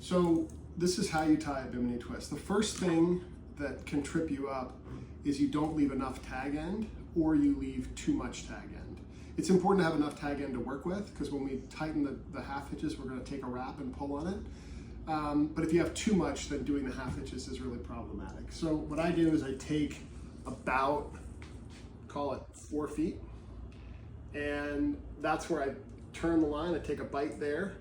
So this is how you tie a bimini twist. The first thing that can trip you up is you don't leave enough tag end or you leave too much tag end. It's important to have enough tag end to work with because when we tighten the half hitches, we're going to take a wrap and pull on it. But if you have too much, then doing the half hitches is really problematic. So what I do is I take about, call it 4 feet, and that's where I turn the line. I take a bite there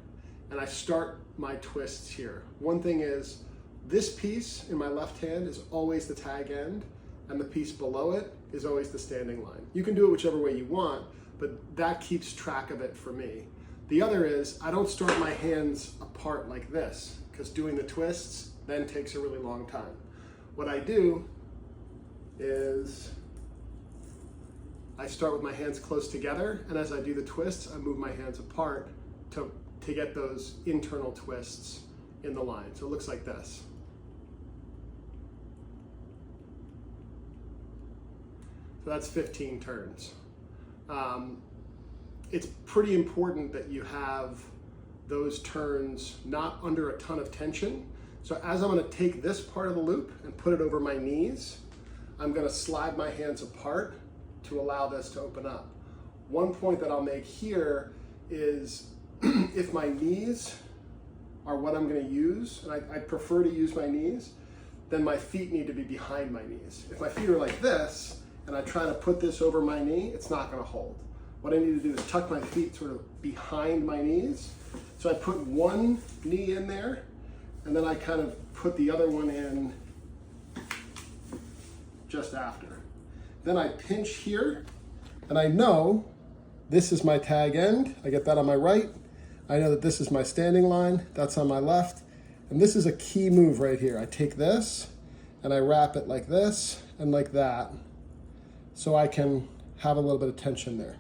and I start my twists here. One thing is this piece in my left hand is always the tag end and the piece below it is always the standing line. You can do it whichever way you want, but that keeps track of it for me. The other is I don't start my hands apart like this because doing the twists then takes a really long time. What I do is I start with my hands close together, and as I do the twists, I move my hands apart to get those internal twists in the line. So it looks like this. So that's 15 turns. It's pretty important that you have those turns not under a ton of tension. So as I'm gonna take this part of the loop and put it over my knees, I'm gonna slide my hands apart to allow this to open up. One point that I'll make here is if my knees are what I'm gonna use, and I prefer to use my knees, then my feet need to be behind my knees. If my feet are like this, and I try to put this over my knee, it's not gonna hold. What I need to do is tuck my feet sort of behind my knees. So I put one knee in there, and then I kind of put the other one in just after. Then I pinch here, and I know this is my tag end. I get that on my right. I know that this is my standing line. That's on my left. And this is a key move right here. I take this, and I wrap it like this and like that, so I can have a little bit of tension there.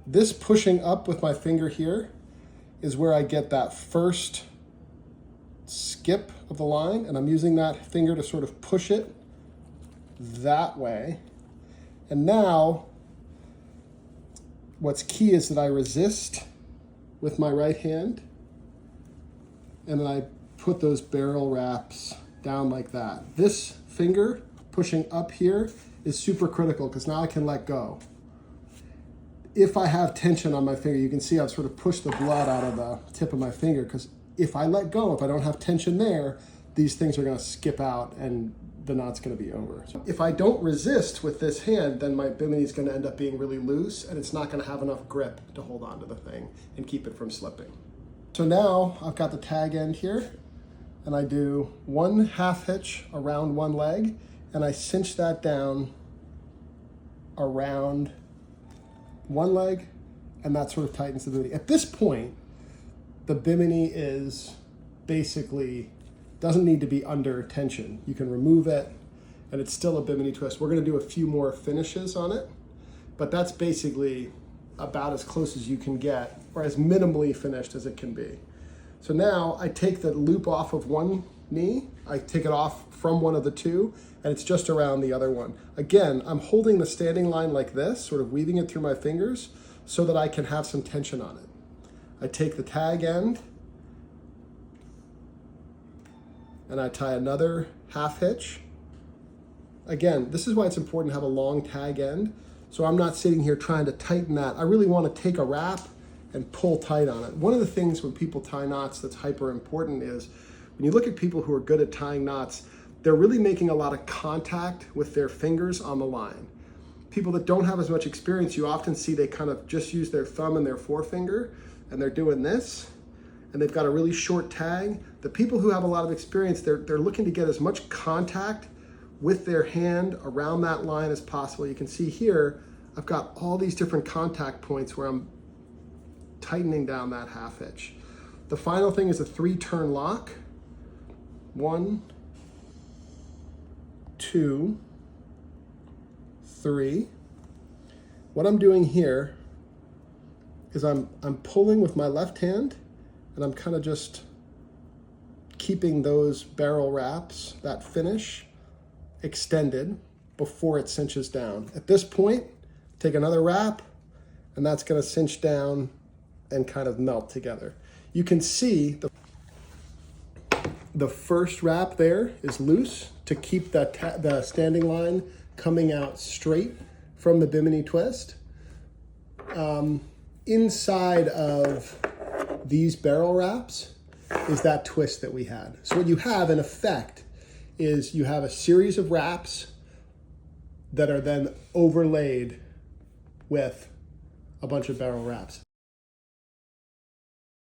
This pushing up with my finger here is where I get that first skip of the line, and I'm using that finger to sort of push it that way. And now, what's key is that I resist with my right hand, and then I put those barrel wraps down like that. This finger pushing up here is super critical because now I can let go. If I have tension on my finger, you can see I've sort of pushed the blood out of the tip of my finger, because if I let go, if I don't have tension there, these things are gonna skip out and the knot's gonna be over. So if I don't resist with this hand, then my bimini is gonna end up being really loose and it's not gonna have enough grip to hold onto the thing and keep it from slipping. So now I've got the tag end here, and I do one half hitch around one leg, and I cinch that down around one leg, and that sort of tightens the bimini. At this point, the bimini is basically, doesn't need to be under tension. You can remove it, and it's still a bimini twist. We're gonna do a few more finishes on it, but that's basically about as close as you can get, or as minimally finished as it can be. So now I take the loop off of one knee, I take it off from one of the two, and it's just around the other one. Again, I'm holding the standing line like this, sort of weaving it through my fingers so that I can have some tension on it. I take the tag end, and I tie another half hitch. Again, this is why it's important to have a long tag end. So I'm not sitting here trying to tighten that. I really want to take a wrap and pull tight on it. One of the things when people tie knots that's hyper important is when you look at people who are good at tying knots, they're really making a lot of contact with their fingers on the line. People that don't have as much experience, you often see they kind of just use their thumb and their forefinger, and they're doing this, and they've got a really short tag. The people who have a lot of experience, they're looking to get as much contact with their hand around that line as possible. You can see here, I've got all these different contact points where I'm tightening down that half hitch. The final thing is a 3-turn lock. 1, 2, 3. What I'm doing here is I'm pulling with my left hand, and I'm kind of just keeping those barrel wraps, that finish, extended before it cinches down. At this point, take another wrap, and that's going to cinch down and kind of melt together. You can see the first wrap there is loose to keep the standing line coming out straight from the Bimini twist. Inside of these barrel wraps is that twist that we had. So what you have in effect is you have a series of wraps that are then overlaid with a bunch of barrel wraps.